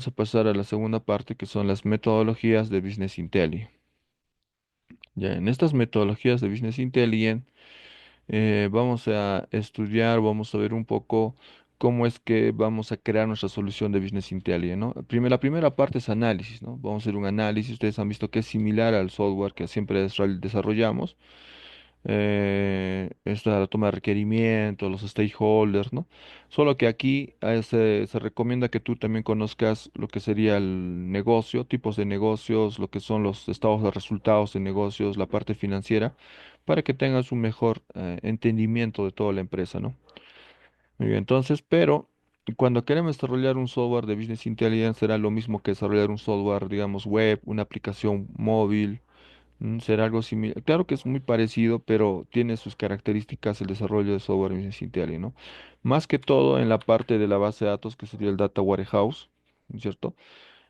a pasar a la segunda parte, que son las metodologías de Business Intelligence. Ya, en estas metodologías de Business Intelligence vamos a estudiar, vamos a ver un poco cómo es que vamos a crear nuestra solución de Business Intelligence, ¿no? La primera parte es análisis, ¿no? Vamos a hacer un análisis. Ustedes han visto que es similar al software que siempre desarrollamos. Esta la toma de requerimientos, los stakeholders, ¿no? Solo que aquí se recomienda que tú también conozcas lo que sería el negocio, tipos de negocios, lo que son los estados de resultados de negocios, la parte financiera, para que tengas un mejor entendimiento de toda la empresa, ¿no? Muy bien, entonces, pero cuando queremos desarrollar un software de Business Intelligence será lo mismo que desarrollar un software, digamos, web, una aplicación móvil. Será algo similar. Claro que es muy parecido, pero tiene sus características el desarrollo de software Business Intelligence, ¿no? Más que todo en la parte de la base de datos, que sería el Data Warehouse, ¿no es cierto?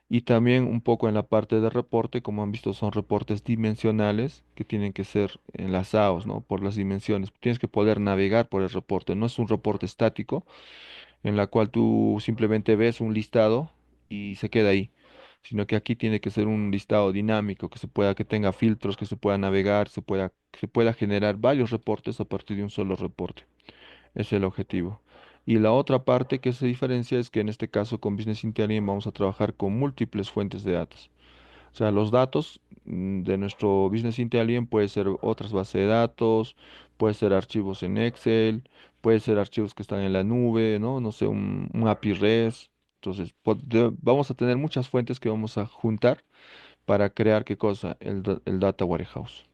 Y también un poco en la parte de reporte, como han visto, son reportes dimensionales que tienen que ser enlazados, ¿no? Por las dimensiones. Tienes que poder navegar por el reporte. No es un reporte estático en la cual tú simplemente ves un listado y se queda ahí, sino que aquí tiene que ser un listado dinámico, que tenga filtros, que se pueda navegar, que se pueda generar varios reportes a partir de un solo reporte. Ese es el objetivo. Y la otra parte que se diferencia es que en este caso con Business Intelligence vamos a trabajar con múltiples fuentes de datos. O sea, los datos de nuestro Business Intelligence puede ser otras bases de datos, puede ser archivos en Excel, puede ser archivos que están en la nube, ¿no? No sé, un API REST. Entonces, vamos a tener muchas fuentes que vamos a juntar para crear qué cosa, el Data Warehouse.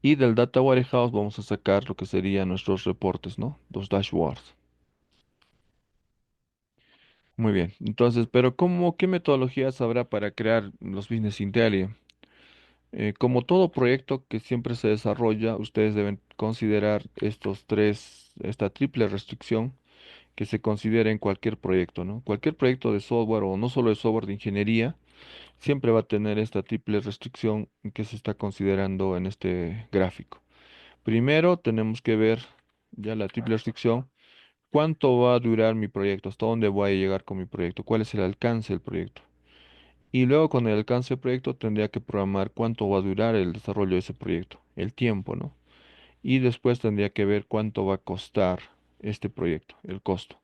Y del Data Warehouse vamos a sacar lo que serían nuestros reportes, ¿no? Los dashboards. Muy bien. Entonces, pero qué metodologías habrá para crear los Business Intelligence? Como todo proyecto que siempre se desarrolla, ustedes deben considerar esta triple restricción que se considera en cualquier proyecto, ¿no? Cualquier proyecto de software o no solo de software de ingeniería, siempre va a tener esta triple restricción que se está considerando en este gráfico. Primero tenemos que ver ya la triple restricción, cuánto va a durar mi proyecto, hasta dónde voy a llegar con mi proyecto, cuál es el alcance del proyecto. Y luego con el alcance del proyecto tendría que programar cuánto va a durar el desarrollo de ese proyecto, el tiempo, ¿no? Y después tendría que ver cuánto va a costar este proyecto, el costo.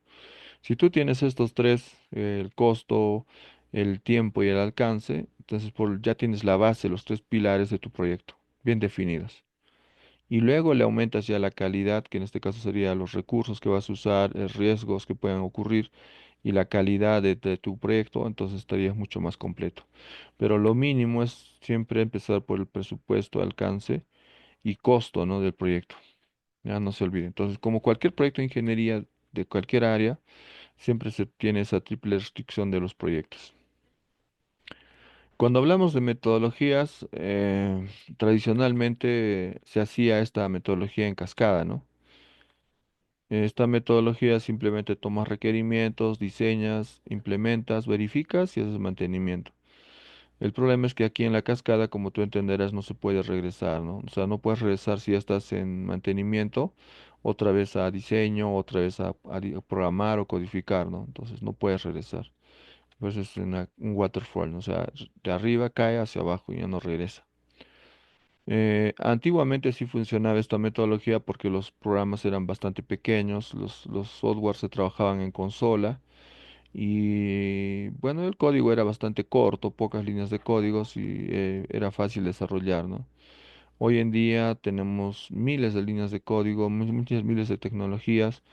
Si tú tienes estos tres, el costo, el tiempo y el alcance, entonces ya tienes la base, los tres pilares de tu proyecto, bien definidos. Y luego le aumentas ya la calidad, que en este caso sería los recursos que vas a usar, riesgos que puedan ocurrir y la calidad de tu proyecto, entonces estarías mucho más completo. Pero lo mínimo es siempre empezar por el presupuesto, alcance y costo, ¿no? del proyecto. Ya no se olvide. Entonces, como cualquier proyecto de ingeniería de cualquier área, siempre se tiene esa triple restricción de los proyectos. Cuando hablamos de metodologías, tradicionalmente se hacía esta metodología en cascada, ¿no? Esta metodología simplemente tomas requerimientos, diseñas, implementas, verificas y haces mantenimiento. El problema es que aquí en la cascada, como tú entenderás, no se puede regresar, ¿no? O sea, no puedes regresar si ya estás en mantenimiento, otra vez a diseño, otra vez a programar o codificar, ¿no? Entonces no puedes regresar. Pues es un waterfall, ¿no? O sea, de arriba cae hacia abajo y ya no regresa. Antiguamente sí funcionaba esta metodología porque los programas eran bastante pequeños, los softwares se trabajaban en consola y bueno, el código era bastante corto, pocas líneas de códigos y era fácil desarrollar, ¿no? Hoy en día tenemos miles de líneas de código, muchas miles de tecnologías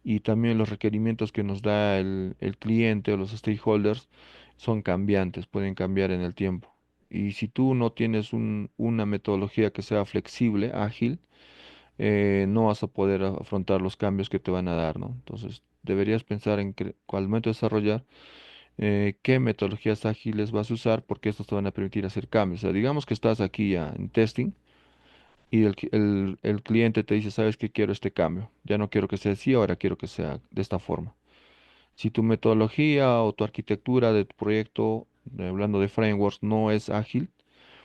y también los requerimientos que nos da el cliente o los stakeholders son cambiantes, pueden cambiar en el tiempo. Y si tú no tienes una metodología que sea flexible, ágil, no vas a poder afrontar los cambios que te van a dar, ¿no? Entonces, deberías pensar en al momento de desarrollar qué metodologías ágiles vas a usar porque estos te van a permitir hacer cambios. O sea, digamos que estás aquí ya en testing y el cliente te dice, sabes que quiero este cambio, ya no quiero que sea así, ahora quiero que sea de esta forma. Si tu metodología o tu arquitectura de tu proyecto, hablando de frameworks, no es ágil,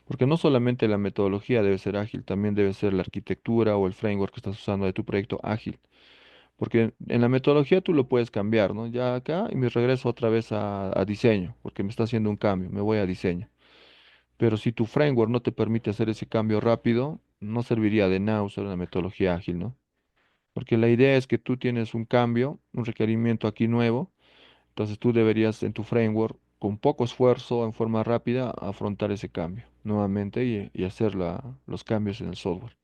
porque no solamente la metodología debe ser ágil, también debe ser la arquitectura o el framework que estás usando de tu proyecto ágil, Porque en la metodología tú lo puedes cambiar, ¿no? Ya acá y me regreso otra vez a diseño, porque me está haciendo un cambio, me voy a diseño. Pero si tu framework no te permite hacer ese cambio rápido, no serviría de nada usar una metodología ágil, ¿no? Porque la idea es que tú tienes un cambio, un requerimiento aquí nuevo, entonces tú deberías en tu framework, con poco esfuerzo, en forma rápida, afrontar ese cambio nuevamente y hacer los cambios en el software.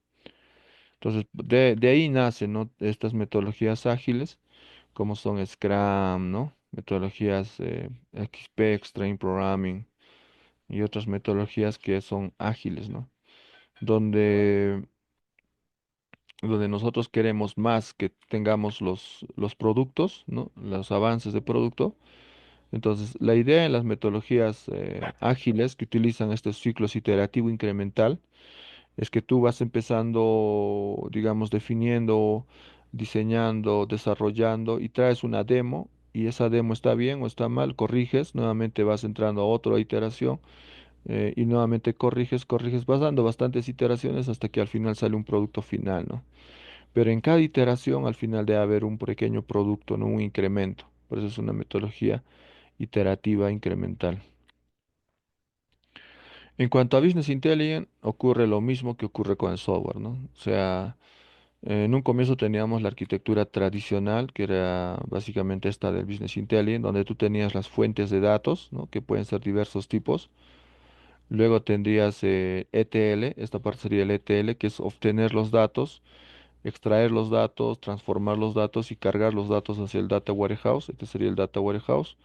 Entonces, de ahí nacen, ¿no? Estas metodologías ágiles, como son Scrum, ¿no? Metodologías XP, Extreme Programming y otras metodologías que son ágiles, ¿no? Donde, donde nosotros queremos más que tengamos los productos, ¿no? Los avances de producto. Entonces, la idea en las metodologías ágiles que utilizan estos ciclos iterativo incremental es que tú vas empezando, digamos, definiendo, diseñando, desarrollando y traes una demo y esa demo está bien o está mal, corriges, nuevamente vas entrando a otra iteración y nuevamente corriges, vas dando bastantes iteraciones hasta que al final sale un producto final, ¿no? Pero en cada iteración al final debe haber un pequeño producto, no un incremento. Por eso es una metodología iterativa incremental. En cuanto a Business Intelligence, ocurre lo mismo que ocurre con el software, ¿no? O sea, en un comienzo teníamos la arquitectura tradicional, que era básicamente esta del Business Intelligence, donde tú tenías las fuentes de datos, ¿no? Que pueden ser diversos tipos. Luego tendrías ETL, esta parte sería el ETL, que es obtener los datos, extraer los datos, transformar los datos y cargar los datos hacia el Data Warehouse. Este sería el Data Warehouse.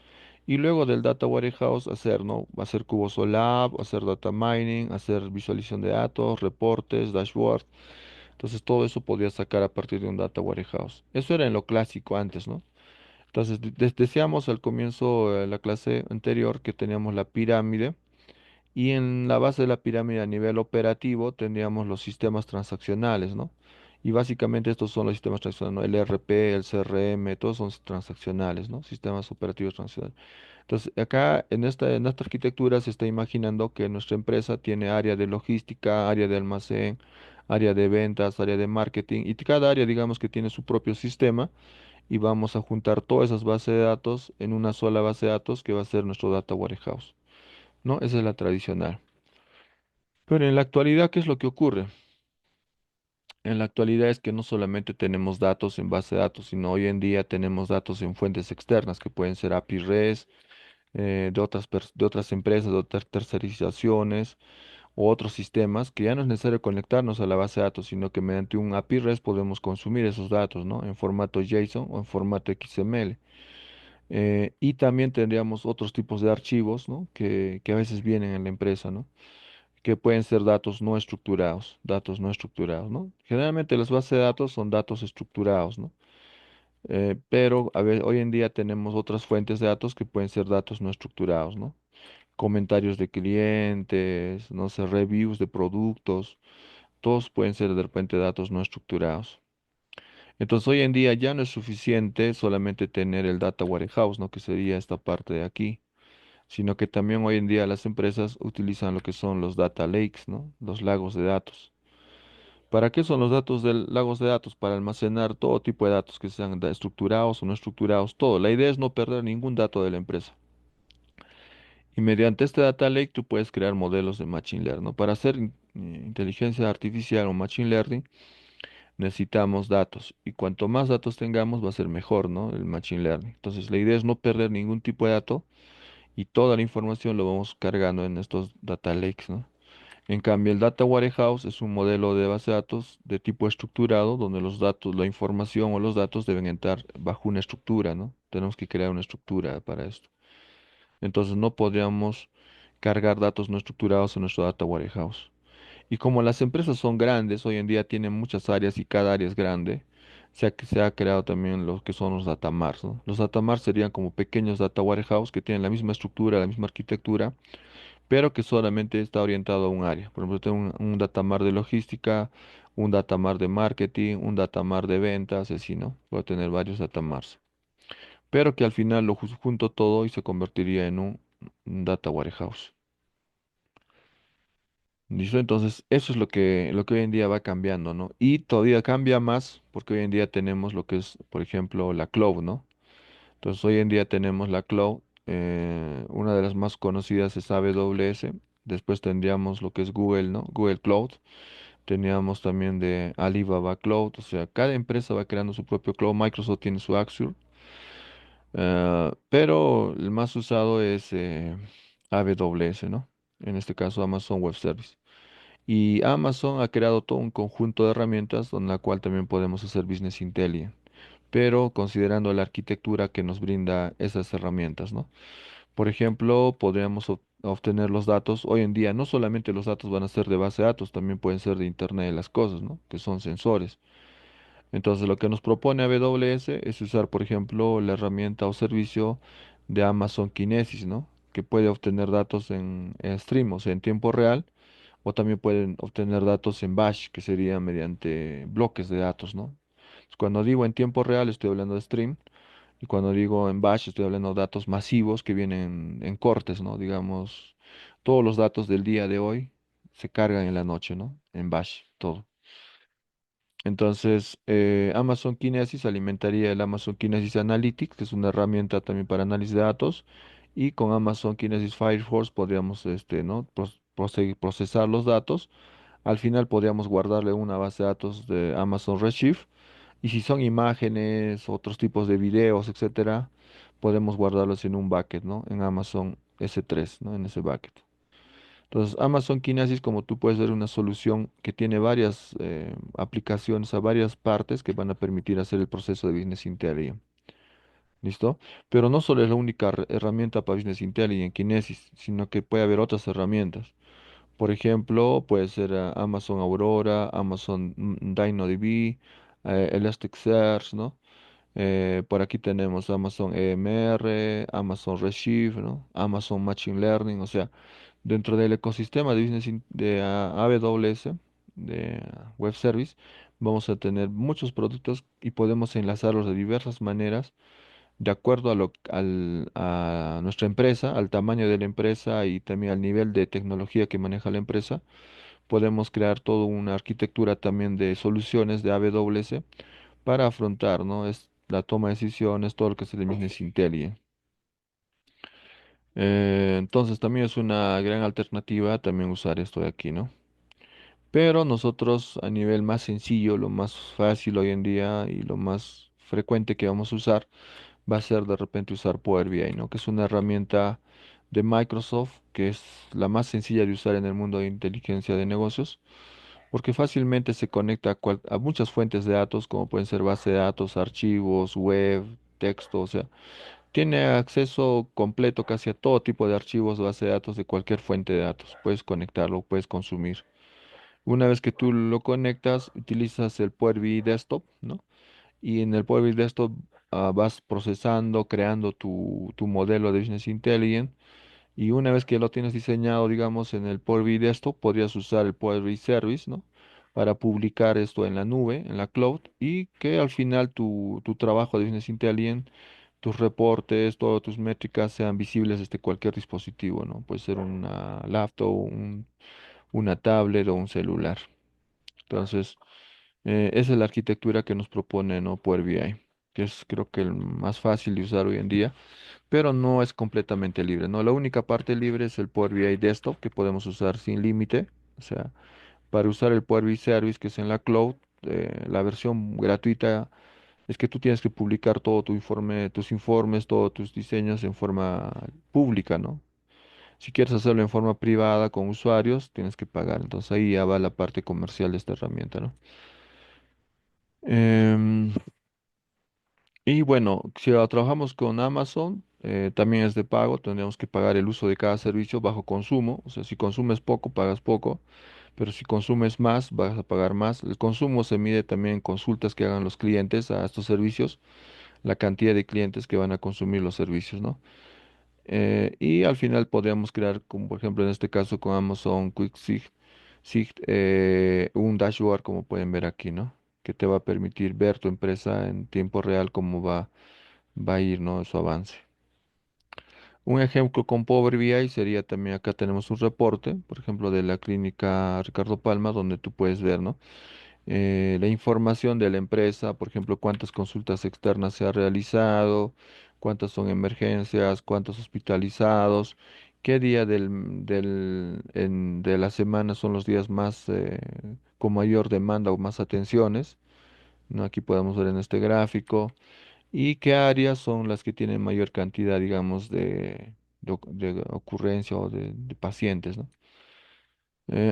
Y luego del Data Warehouse hacer, ¿no? Hacer Cubosolab, hacer data mining, hacer visualización de datos, reportes, dashboard. Entonces todo eso podía sacar a partir de un Data Warehouse. Eso era en lo clásico antes, ¿no? Entonces decíamos al comienzo de la clase anterior que teníamos la pirámide y en la base de la pirámide a nivel operativo tendríamos los sistemas transaccionales, ¿no? Y básicamente estos son los sistemas transaccionales, ¿no? El ERP, el CRM, todos son transaccionales, ¿no? Sistemas operativos transaccionales. Entonces, acá en esta arquitectura se está imaginando que nuestra empresa tiene área de logística, área de almacén, área de ventas, área de marketing, y cada área, digamos que tiene su propio sistema, y vamos a juntar todas esas bases de datos en una sola base de datos que va a ser nuestro Data Warehouse, ¿no? Esa es la tradicional. Pero en la actualidad, ¿qué es lo que ocurre? En la actualidad es que no solamente tenemos datos en base de datos, sino hoy en día tenemos datos en fuentes externas que pueden ser API REST, de otras empresas, de otras tercerizaciones o otros sistemas que ya no es necesario conectarnos a la base de datos, sino que mediante un API REST podemos consumir esos datos, ¿no? En formato JSON o en formato XML. Y también tendríamos otros tipos de archivos, ¿no? Que a veces vienen en la empresa, ¿no? Que pueden ser datos no estructurados, ¿no? Generalmente las bases de datos son datos estructurados, ¿no? Pero a ver, hoy en día tenemos otras fuentes de datos que pueden ser datos no estructurados, ¿no? Comentarios de clientes, no sé, reviews de productos, todos pueden ser de repente datos no estructurados. Entonces hoy en día ya no es suficiente solamente tener el data warehouse, ¿no? Que sería esta parte de aquí, sino que también hoy en día las empresas utilizan lo que son los data lakes, ¿no? Los lagos de datos. ¿Para qué son los datos de lagos de datos? Para almacenar todo tipo de datos que sean estructurados o no estructurados, todo. La idea es no perder ningún dato de la empresa. Y mediante este data lake tú puedes crear modelos de machine learning, ¿no? Para hacer inteligencia artificial o machine learning necesitamos datos y cuanto más datos tengamos va a ser mejor, ¿no? El machine learning. Entonces la idea es no perder ningún tipo de dato y toda la información lo vamos cargando en estos data lakes, ¿no? En cambio, el Data Warehouse es un modelo de base de datos de tipo estructurado, donde los datos, la información o los datos deben entrar bajo una estructura, ¿no? Tenemos que crear una estructura para esto. Entonces, no podríamos cargar datos no estructurados en nuestro Data Warehouse. Y como las empresas son grandes, hoy en día tienen muchas áreas y cada área es grande, se ha creado también lo que son los datamars, ¿no? Los datamars serían como pequeños data warehouse que tienen la misma estructura, la misma arquitectura, pero que solamente está orientado a un área. Por ejemplo, tengo un datamar de logística, un datamar de marketing, un datamar de ventas, así, ¿no? Puedo tener varios datamars. Pero que al final lo junto todo y se convertiría en un data warehouse. ¿Listo? Entonces, eso es lo que hoy en día va cambiando, ¿no? Y todavía cambia más porque hoy en día tenemos lo que es, por ejemplo, la cloud, ¿no? Entonces, hoy en día tenemos la cloud, una de las más conocidas es AWS, después tendríamos lo que es Google, ¿no? Google Cloud, teníamos también de Alibaba Cloud, o sea, cada empresa va creando su propio cloud, Microsoft tiene su Azure, pero el más usado es AWS, ¿no? En este caso Amazon Web Service. Y Amazon ha creado todo un conjunto de herramientas con la cual también podemos hacer Business Intelligence, pero considerando la arquitectura que nos brinda esas herramientas, ¿no? Por ejemplo, podríamos obtener los datos. Hoy en día no solamente los datos van a ser de base de datos, también pueden ser de Internet de las cosas, ¿no? Que son sensores. Entonces, lo que nos propone AWS es usar, por ejemplo, la herramienta o servicio de Amazon Kinesis, ¿no? Que puede obtener datos en stream, o sea, en tiempo real, o también pueden obtener datos en batch, que sería mediante bloques de datos, ¿no? Cuando digo en tiempo real, estoy hablando de stream, y cuando digo en batch, estoy hablando de datos masivos que vienen en cortes, ¿no? Digamos, todos los datos del día de hoy se cargan en la noche, ¿no? En batch, todo. Entonces, Amazon Kinesis alimentaría el Amazon Kinesis Analytics, que es una herramienta también para análisis de datos, y con Amazon Kinesis Fireforce podríamos, ¿no? Procesar los datos. Al final podríamos guardarle una base de datos de Amazon Redshift, y si son imágenes, otros tipos de videos, etcétera, podemos guardarlos en un bucket, ¿no? En Amazon S3, ¿no? En ese bucket. Entonces, Amazon Kinesis, como tú puedes ver, una solución que tiene varias aplicaciones a varias partes que van a permitir hacer el proceso de Business Intelligence. ¿Listo? Pero no solo es la única herramienta para Business Intelligence, Kinesis, sino que puede haber otras herramientas. Por ejemplo, puede ser Amazon Aurora, Amazon DynaDB, Elasticsearch, ¿no? Por aquí tenemos Amazon EMR, Amazon Redshift, ¿no? Amazon Machine Learning, o sea, dentro del ecosistema de de AWS, de Web Service, vamos a tener muchos productos y podemos enlazarlos de diversas maneras de acuerdo a nuestra empresa, al tamaño de la empresa y también al nivel de tecnología que maneja la empresa. Podemos crear toda una arquitectura también de soluciones de AWS para afrontar, ¿no? Es la toma de decisiones, todo lo que es el Business Intelligence. Entonces también es una gran alternativa también usar esto de aquí, ¿no? Pero nosotros a nivel más sencillo, lo más fácil hoy en día y lo más frecuente que vamos a usar va a ser de repente usar Power BI, ¿no? Que es una herramienta de Microsoft que es la más sencilla de usar en el mundo de inteligencia de negocios, porque fácilmente se conecta a muchas fuentes de datos, como pueden ser base de datos, archivos, web, texto, o sea, tiene acceso completo casi a todo tipo de archivos, base de datos de cualquier fuente de datos. Puedes conectarlo, puedes consumir. Una vez que tú lo conectas, utilizas el Power BI Desktop, ¿no? Y en el Power BI Desktop vas procesando, creando tu modelo de Business Intelligence. Y una vez que lo tienes diseñado, digamos, en el Power BI Desktop, podrías usar el Power BI Service, ¿no? Para publicar esto en la nube, en la cloud, y que al final tu trabajo de Business Intelligence, tus reportes, todas tus métricas sean visibles desde cualquier dispositivo, ¿no? Puede ser una laptop, una tablet o un celular. Entonces, esa es la arquitectura que nos propone, ¿no? Power BI, que es creo que el más fácil de usar hoy en día, pero no es completamente libre, ¿no? La única parte libre es el Power BI Desktop que podemos usar sin límite. O sea, para usar el Power BI Service que es en la cloud, la versión gratuita es que tú tienes que publicar todo tu informe, tus informes, todos tus diseños en forma pública, ¿no? Si quieres hacerlo en forma privada con usuarios, tienes que pagar. Entonces ahí ya va la parte comercial de esta herramienta, ¿no? Em, y bueno, si trabajamos con Amazon, también es de pago, tendríamos que pagar el uso de cada servicio bajo consumo. O sea, si consumes poco, pagas poco, pero si consumes más, vas a pagar más. El consumo se mide también en consultas que hagan los clientes a estos servicios, la cantidad de clientes que van a consumir los servicios, ¿no? Y al final podríamos crear, como por ejemplo en este caso con Amazon Sicht, un dashboard, como pueden ver aquí, ¿no? Que te va a permitir ver tu empresa en tiempo real, cómo va a ir, ¿no? Su avance. Un ejemplo con Power BI sería también acá tenemos un reporte, por ejemplo, de la clínica Ricardo Palma, donde tú puedes ver, ¿no? La información de la empresa, por ejemplo, cuántas consultas externas se ha realizado, cuántas son emergencias, cuántos hospitalizados, qué día de la semana son los días más con mayor demanda o más atenciones, ¿no? Aquí podemos ver en este gráfico, y qué áreas son las que tienen mayor cantidad, digamos, de ocurrencia o de pacientes, ¿no?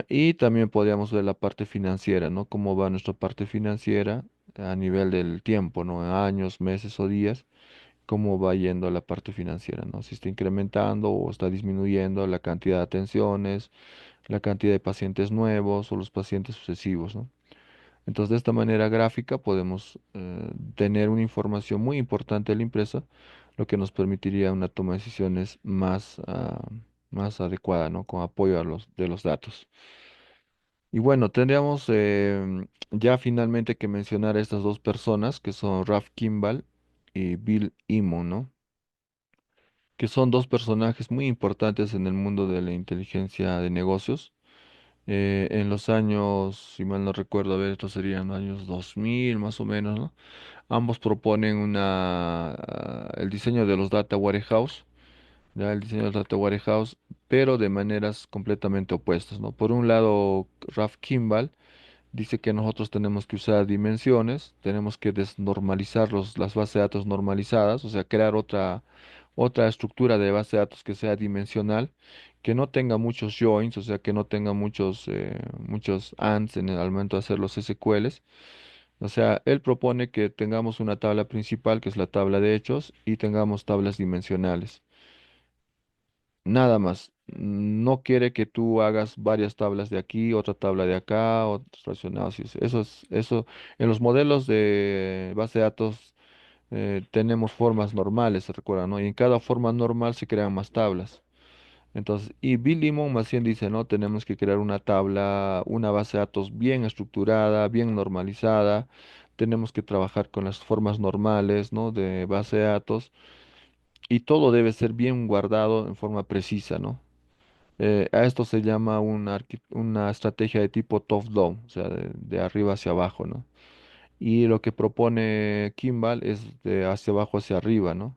Y también podríamos ver la parte financiera, ¿no? Cómo va nuestra parte financiera a nivel del tiempo, ¿no? Años, meses o días, cómo va yendo la parte financiera, ¿no? Si está incrementando o está disminuyendo la cantidad de atenciones, la cantidad de pacientes nuevos o los pacientes sucesivos, ¿no? Entonces, de esta manera gráfica podemos tener una información muy importante de la empresa, lo que nos permitiría una toma de decisiones más adecuada, ¿no? Con apoyo de los datos. Y bueno, tendríamos ya finalmente que mencionar a estas dos personas, que son Ralph Kimball y Bill Imo, ¿no? Que son dos personajes muy importantes en el mundo de la inteligencia de negocios. En los años, si mal no recuerdo, a ver, estos serían años 2000 más o menos, ¿no? Ambos proponen el diseño de los data warehouse, ya el diseño de los data warehouse, pero de maneras completamente opuestas, ¿no? Por un lado, Ralph Kimball dice que nosotros tenemos que usar dimensiones, tenemos que desnormalizar las bases de datos normalizadas, o sea, crear otra estructura de base de datos que sea dimensional, que no tenga muchos joins, o sea, que no tenga muchos ands en el momento de hacer los SQLs. O sea, él propone que tengamos una tabla principal, que es la tabla de hechos, y tengamos tablas dimensionales. Nada más. No quiere que tú hagas varias tablas de aquí, otra tabla de acá, otros relacionados. Eso. En los modelos de base de datos tenemos formas normales, se recuerda, ¿no? Y en cada forma normal se crean más tablas. Entonces, y Bill Limon más bien dice, ¿no? Tenemos que crear una tabla, una base de datos bien estructurada, bien normalizada. Tenemos que trabajar con las formas normales, ¿no? De base de datos. Y todo debe ser bien guardado en forma precisa, ¿no? A esto se llama una estrategia de tipo top-down, o sea, de arriba hacia abajo, ¿no? Y lo que propone Kimball es de hacia abajo hacia arriba, ¿no?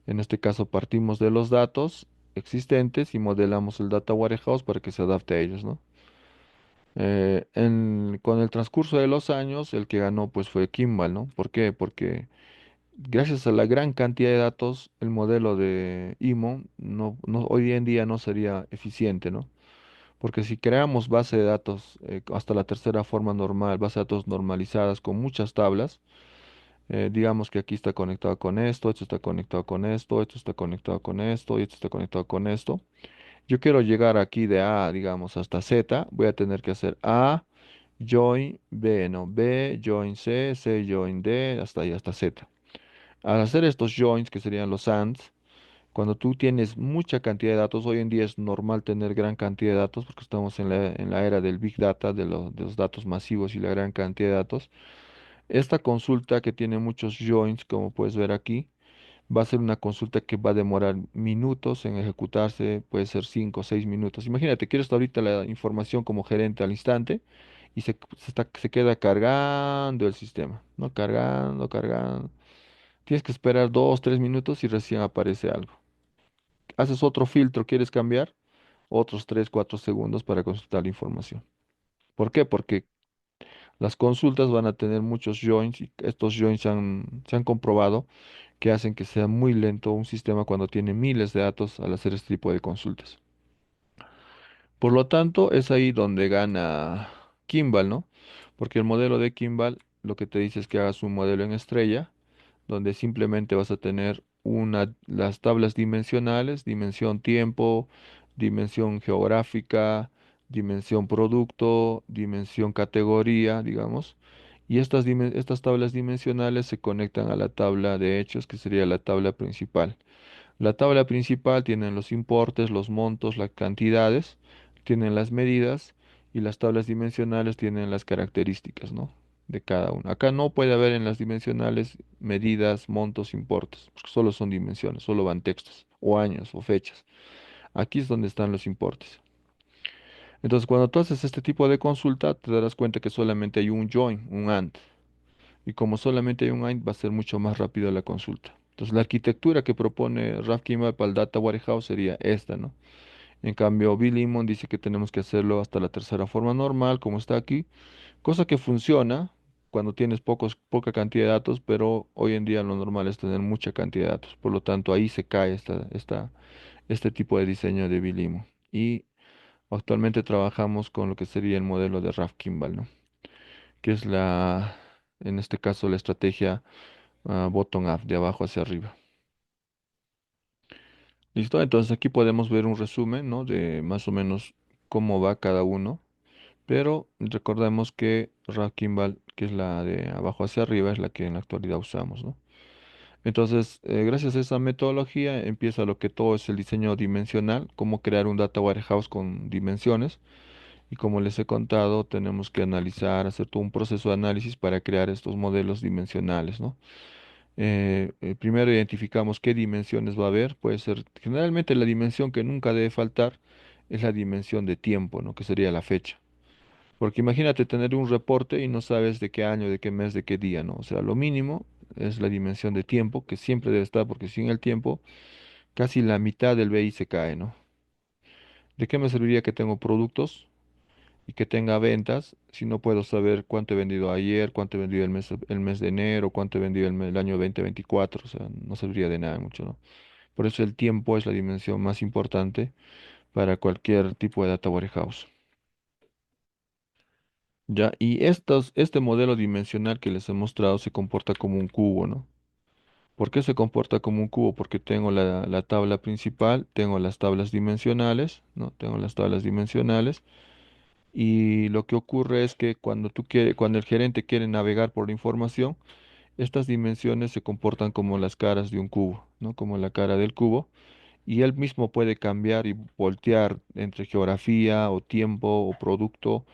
En este caso partimos de los datos existentes y modelamos el data warehouse para que se adapte a ellos, ¿no? Con el transcurso de los años, el que ganó pues fue Kimball, ¿no? ¿Por qué? Porque gracias a la gran cantidad de datos, el modelo de IMO hoy en día no sería eficiente, ¿no? Porque si creamos base de datos hasta la tercera forma normal, base de datos normalizadas con muchas tablas, digamos que aquí está conectado con esto está conectado con esto está conectado con esto y esto está conectado con esto. Yo quiero llegar aquí de A, digamos, hasta Z, voy a tener que hacer A, join B, no, B, join C, C, join D, hasta ahí, hasta Z. Al hacer estos joins, que serían los ANDs, cuando tú tienes mucha cantidad de datos, hoy en día es normal tener gran cantidad de datos porque estamos en la era del Big Data, de los datos masivos y la gran cantidad de datos. Esta consulta que tiene muchos joins, como puedes ver aquí, va a ser una consulta que va a demorar minutos en ejecutarse, puede ser 5 o 6 minutos. Imagínate, quieres ahorita la información como gerente al instante y se queda cargando el sistema, ¿no? Cargando. Tienes que esperar 2, 3 minutos y recién aparece algo. Haces otro filtro, ¿quieres cambiar? Otros 3, 4 segundos para consultar la información. ¿Por qué? Porque las consultas van a tener muchos joins y estos joins se han comprobado que hacen que sea muy lento un sistema cuando tiene miles de datos al hacer este tipo de consultas. Por lo tanto, es ahí donde gana Kimball, ¿no? Porque el modelo de Kimball lo que te dice es que hagas un modelo en estrella donde simplemente vas a tener las tablas dimensionales, dimensión tiempo, dimensión geográfica, dimensión producto, dimensión categoría, digamos. Y estas tablas dimensionales se conectan a la tabla de hechos, que sería la tabla principal. La tabla principal tiene los importes, los montos, las cantidades, tienen las medidas y las tablas dimensionales tienen las características, ¿no? de cada uno. Acá no puede haber en las dimensionales medidas, montos, importes, porque solo son dimensiones, solo van textos, o años, o fechas. Aquí es donde están los importes. Entonces, cuando tú haces este tipo de consulta, te darás cuenta que solamente hay un join, un AND. Y como solamente hay un AND, va a ser mucho más rápido la consulta. Entonces, la arquitectura que propone Raf Kimball para el Data Warehouse sería esta, ¿no? En cambio, Bill Limon dice que tenemos que hacerlo hasta la tercera forma normal, como está aquí, cosa que funciona cuando tienes poca cantidad de datos, pero hoy en día lo normal es tener mucha cantidad de datos. Por lo tanto, ahí se cae este tipo de diseño de Bill Limon. Y actualmente trabajamos con lo que sería el modelo de Raf Kimball, ¿no? Que es en este caso, la estrategia bottom-up, de abajo hacia arriba. ¿Listo? Entonces aquí podemos ver un resumen, ¿no? De más o menos cómo va cada uno. Pero recordemos que Raf Kimball, que es la de abajo hacia arriba, es la que en la actualidad usamos, ¿no? Entonces, gracias a esa metodología empieza lo que todo es el diseño dimensional, cómo crear un data warehouse con dimensiones. Y como les he contado, tenemos que analizar, hacer todo un proceso de análisis para crear estos modelos dimensionales, ¿no? Primero identificamos qué dimensiones va a haber. Puede ser, generalmente la dimensión que nunca debe faltar es la dimensión de tiempo, ¿no? Que sería la fecha. Porque imagínate tener un reporte y no sabes de qué año, de qué mes, de qué día, ¿no? O sea, lo mínimo es la dimensión de tiempo, que siempre debe estar, porque sin el tiempo casi la mitad del BI se cae, ¿no? ¿De qué me serviría que tengo productos y que tenga ventas si no puedo saber cuánto he vendido ayer, cuánto he vendido el mes de enero, cuánto he vendido el año 2024? O sea, no serviría de nada mucho, ¿no? Por eso el tiempo es la dimensión más importante para cualquier tipo de data warehouse. Ya, y este modelo dimensional que les he mostrado se comporta como un cubo, ¿no? ¿Por qué se comporta como un cubo? Porque tengo la tabla principal, tengo las tablas dimensionales, ¿no? Tengo las tablas dimensionales. Y lo que ocurre es que cuando el gerente quiere navegar por la información, estas dimensiones se comportan como las caras de un cubo, ¿no? Como la cara del cubo. Y él mismo puede cambiar y voltear entre geografía o tiempo o producto,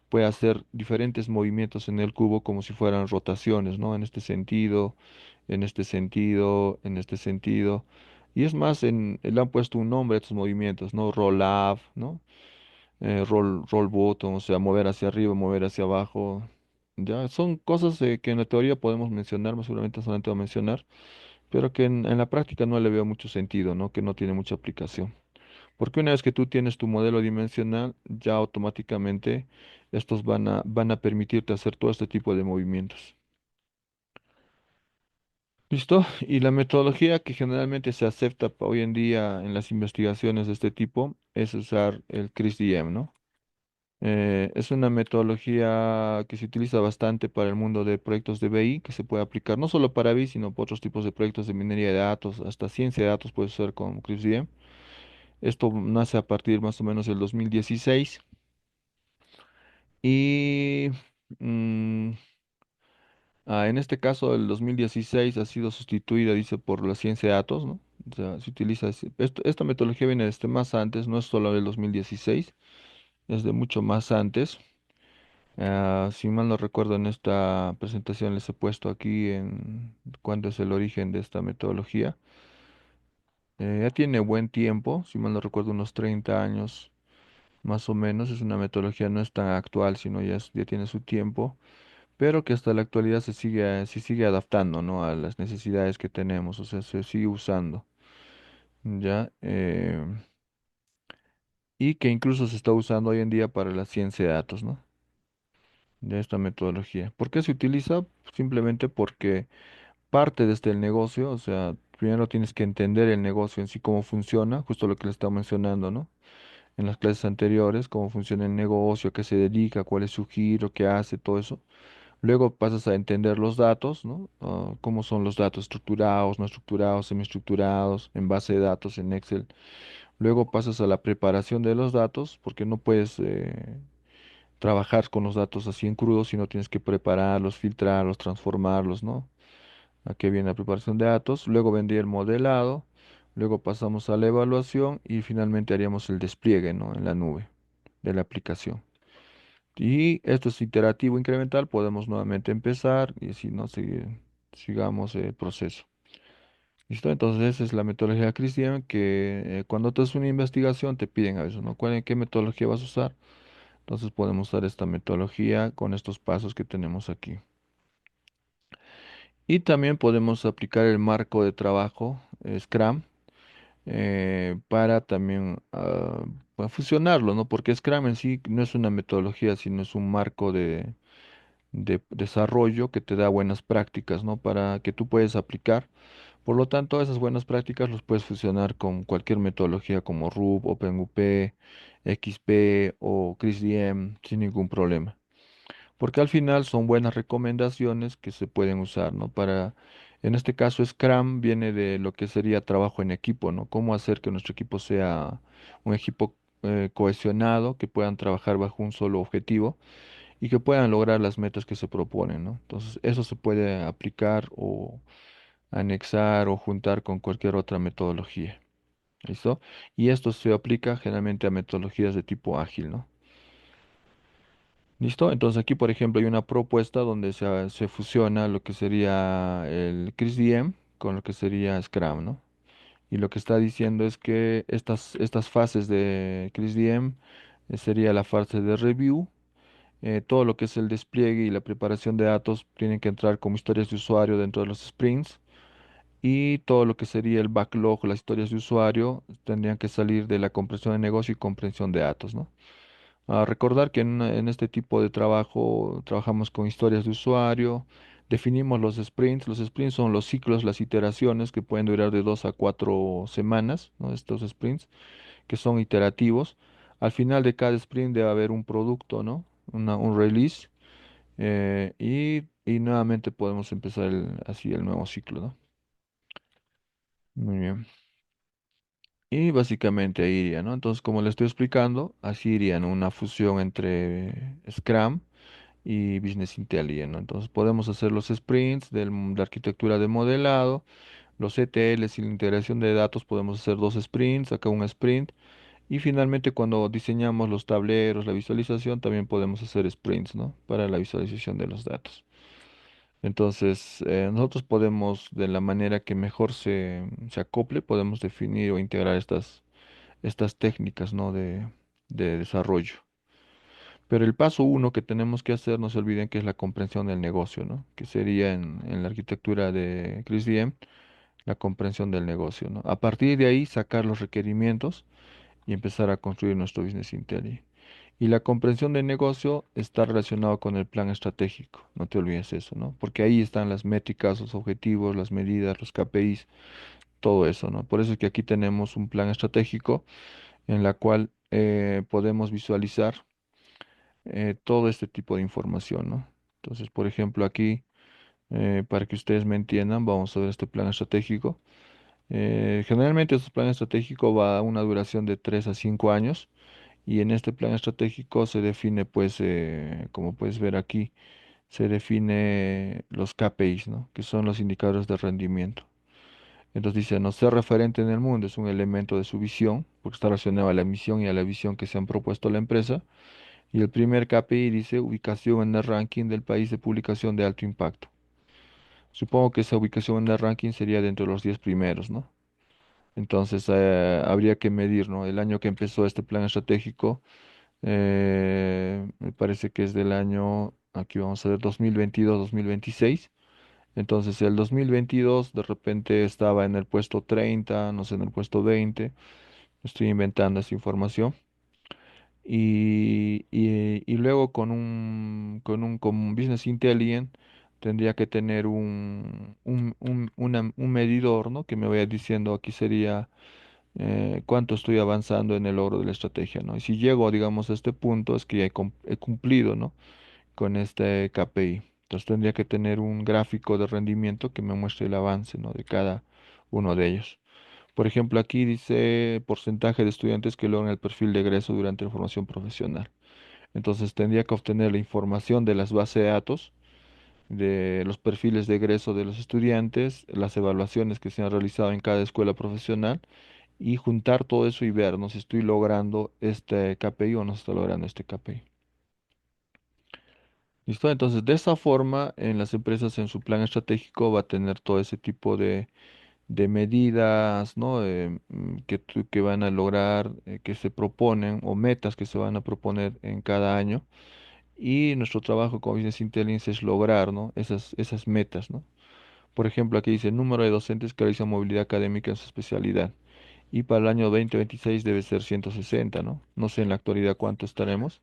puede hacer diferentes movimientos en el cubo como si fueran rotaciones, ¿no? En este sentido, en este sentido, en este sentido. Y es más, le han puesto un nombre a estos movimientos, ¿no? Roll up, ¿no? Roll bottom, o sea, mover hacia arriba, mover hacia abajo. Ya, son cosas que en la teoría podemos mencionar, más seguramente solamente voy a mencionar, pero que en la práctica no le veo mucho sentido, ¿no? Que no tiene mucha aplicación. Porque una vez que tú tienes tu modelo dimensional, ya automáticamente estos van a permitirte hacer todo este tipo de movimientos. ¿Listo? Y la metodología que generalmente se acepta hoy en día en las investigaciones de este tipo es usar el CRISDM, ¿no? Es una metodología que se utiliza bastante para el mundo de proyectos de BI, que se puede aplicar no solo para BI, sino para otros tipos de proyectos de minería de datos, hasta ciencia de datos puede ser con CRISDM. Esto nace a partir más o menos del 2016 y mm, en este caso el 2016 ha sido sustituida, dice, por la ciencia de datos, ¿no? O sea, se utiliza, esta metodología viene desde más antes, no es solo del 2016, es de mucho más antes. Si mal no recuerdo, en esta presentación les he puesto aquí en cuándo es el origen de esta metodología. Ya tiene buen tiempo, si mal no recuerdo, unos 30 años más o menos. Es una metodología no es tan actual, sino ya tiene su tiempo, pero que hasta la actualidad se sigue adaptando, ¿no? A las necesidades que tenemos, o sea, se sigue usando, ¿ya? Y que incluso se está usando hoy en día para la ciencia de datos, ¿no? De esta metodología. ¿Por qué se utiliza? Simplemente porque parte desde el negocio, o sea, primero tienes que entender el negocio en sí, cómo funciona, justo lo que le estaba mencionando, ¿no? En las clases anteriores, cómo funciona el negocio, a qué se dedica, cuál es su giro, qué hace, todo eso. Luego pasas a entender los datos, ¿no? Cómo son los datos estructurados, no estructurados, semiestructurados, en base de datos, en Excel. Luego pasas a la preparación de los datos, porque no puedes trabajar con los datos así en crudo, sino tienes que prepararlos, filtrarlos, transformarlos, ¿no? Aquí viene la preparación de datos, luego vendría el modelado, luego pasamos a la evaluación y finalmente haríamos el despliegue, ¿no? En la nube de la aplicación. Y esto es iterativo incremental, podemos nuevamente empezar y así no sigamos el proceso. ¿Listo? Entonces esa es la metodología Christian que cuando tú haces una investigación te piden a veces, ¿no? ¿Qué metodología vas a usar? Entonces podemos usar esta metodología con estos pasos que tenemos aquí. Y también podemos aplicar el marco de trabajo Scrum para también para fusionarlo, ¿no? Porque Scrum en sí no es una metodología, sino es un marco de desarrollo que te da buenas prácticas, ¿no? Para que tú puedas aplicar. Por lo tanto, esas buenas prácticas los puedes fusionar con cualquier metodología como RUB, OpenUP, XP o ChrisDM sin ningún problema. Porque al final son buenas recomendaciones que se pueden usar, ¿no? En este caso, Scrum viene de lo que sería trabajo en equipo, ¿no? Cómo hacer que nuestro equipo sea un equipo cohesionado, que puedan trabajar bajo un solo objetivo y que puedan lograr las metas que se proponen, ¿no? Entonces, eso se puede aplicar o anexar o juntar con cualquier otra metodología. ¿Listo? Y esto se aplica generalmente a metodologías de tipo ágil, ¿no? ¿Listo? Entonces aquí, por ejemplo, hay una propuesta donde se fusiona lo que sería el ChrisDM con lo que sería Scrum, ¿no? Y lo que está diciendo es que estas fases de ChrisDM sería la fase de review, todo lo que es el despliegue y la preparación de datos tienen que entrar como historias de usuario dentro de los sprints. Y todo lo que sería el backlog, las historias de usuario, tendrían que salir de la comprensión de negocio y comprensión de datos, ¿no? A recordar que en este tipo de trabajo trabajamos con historias de usuario, definimos los sprints. Los sprints son los ciclos, las iteraciones que pueden durar de 2 a 4 semanas, ¿no? Estos sprints que son iterativos. Al final de cada sprint debe haber un producto, ¿no? Un release y nuevamente podemos empezar así el nuevo ciclo, ¿no? Muy bien. Y básicamente ahí iría, ¿no? Entonces, como le estoy explicando, así iría, ¿no? Una fusión entre Scrum y Business Intelligence, ¿no? Entonces, podemos hacer los sprints de arquitectura de modelado, los ETLs y la integración de datos, podemos hacer 2 sprints, acá un sprint. Y finalmente, cuando diseñamos los tableros, la visualización, también podemos hacer sprints, ¿no? Para la visualización de los datos. Entonces, nosotros podemos, de la manera que mejor se acople, podemos definir o integrar estas técnicas, ¿no? de desarrollo. Pero el paso uno que tenemos que hacer, no se olviden que es la comprensión del negocio, ¿no? Que sería en la arquitectura de ChrisDM, la comprensión del negocio, ¿no? A partir de ahí, sacar los requerimientos y empezar a construir nuestro business intelligence. Y la comprensión del negocio está relacionado con el plan estratégico, no te olvides eso, ¿no? Porque ahí están las métricas, los objetivos, las medidas, los KPIs, todo eso, ¿no? Por eso es que aquí tenemos un plan estratégico en la cual podemos visualizar todo este tipo de información, ¿no? Entonces, por ejemplo, aquí, para que ustedes me entiendan, vamos a ver este plan estratégico. Generalmente este plan estratégico va a una duración de 3 a 5 años y en este plan estratégico se define, pues, como puedes ver aquí, se define los KPIs, ¿no? Que son los indicadores de rendimiento. Entonces dice, no ser referente en el mundo es un elemento de su visión, porque está relacionado a la misión y a la visión que se han propuesto la empresa. Y el primer KPI dice ubicación en el ranking del país de publicación de alto impacto. Supongo que esa ubicación en el ranking sería dentro de los 10 primeros, ¿no? Entonces habría que medir, ¿no? El año que empezó este plan estratégico, me parece que es del año, aquí vamos a ver, 2022-2026. Entonces el 2022 de repente estaba en el puesto 30, no sé, en el puesto 20. Estoy inventando esa información. Y luego con un Business Intelligence tendría que tener un medidor, ¿no? Que me vaya diciendo aquí sería cuánto estoy avanzando en el logro de la estrategia, ¿no? Y si llego, digamos, a este punto, es que ya he cumplido, ¿no? Con este KPI. Entonces tendría que tener un gráfico de rendimiento que me muestre el avance, ¿no? De cada uno de ellos. Por ejemplo, aquí dice porcentaje de estudiantes que logran el perfil de egreso durante la formación profesional. Entonces tendría que obtener la información de las bases de datos, de los perfiles de egreso de los estudiantes, las evaluaciones que se han realizado en cada escuela profesional y juntar todo eso y ver, ¿no? Si estoy logrando este KPI o no estoy logrando este KPI. ¿Listo? Entonces, de esa forma, en las empresas en su plan estratégico va a tener todo ese tipo de medidas, ¿no? Que van a lograr, que se proponen o metas que se van a proponer en cada año. Y nuestro trabajo como Business Intelligence es lograr, ¿no? Esas metas, ¿no? Por ejemplo, aquí dice número de docentes que realizan movilidad académica en su especialidad. Y para el año 2026 debe ser 160, ¿no? No sé en la actualidad cuánto estaremos,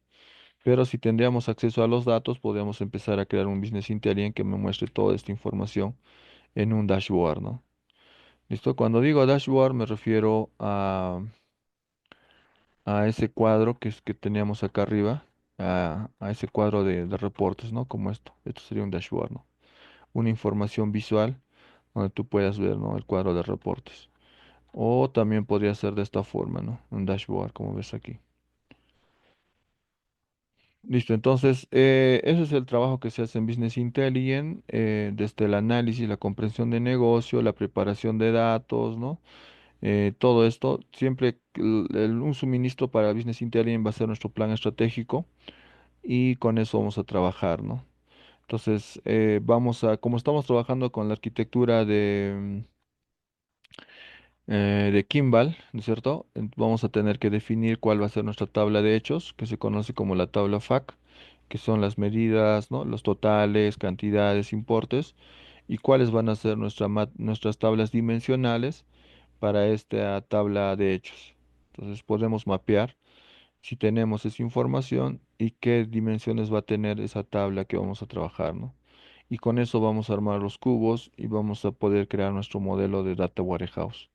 pero si tendríamos acceso a los datos, podríamos empezar a crear un Business Intelligence que me muestre toda esta información en un dashboard, ¿no? ¿Listo? Cuando digo dashboard me refiero a ese cuadro que teníamos acá arriba, a ese cuadro de reportes, ¿no? Como esto. Esto sería un dashboard, ¿no? Una información visual donde tú puedas ver, ¿no? El cuadro de reportes. O también podría ser de esta forma, ¿no? Un dashboard, como ves aquí. Listo, entonces ese es el trabajo que se hace en Business Intelligence, desde el análisis, la comprensión de negocio, la preparación de datos, ¿no? Todo esto, siempre un suministro para Business Intelligence va a ser nuestro plan estratégico y con eso vamos a trabajar, ¿no? Entonces, como estamos trabajando con la arquitectura de Kimball, ¿no es cierto? Vamos a tener que definir cuál va a ser nuestra tabla de hechos, que se conoce como la tabla FAC, que son las medidas, ¿no? Los totales, cantidades, importes, y cuáles van a ser nuestras tablas dimensionales para esta tabla de hechos. Entonces podemos mapear si tenemos esa información y qué dimensiones va a tener esa tabla que vamos a trabajar, ¿no? Y con eso vamos a armar los cubos y vamos a poder crear nuestro modelo de Data Warehouse.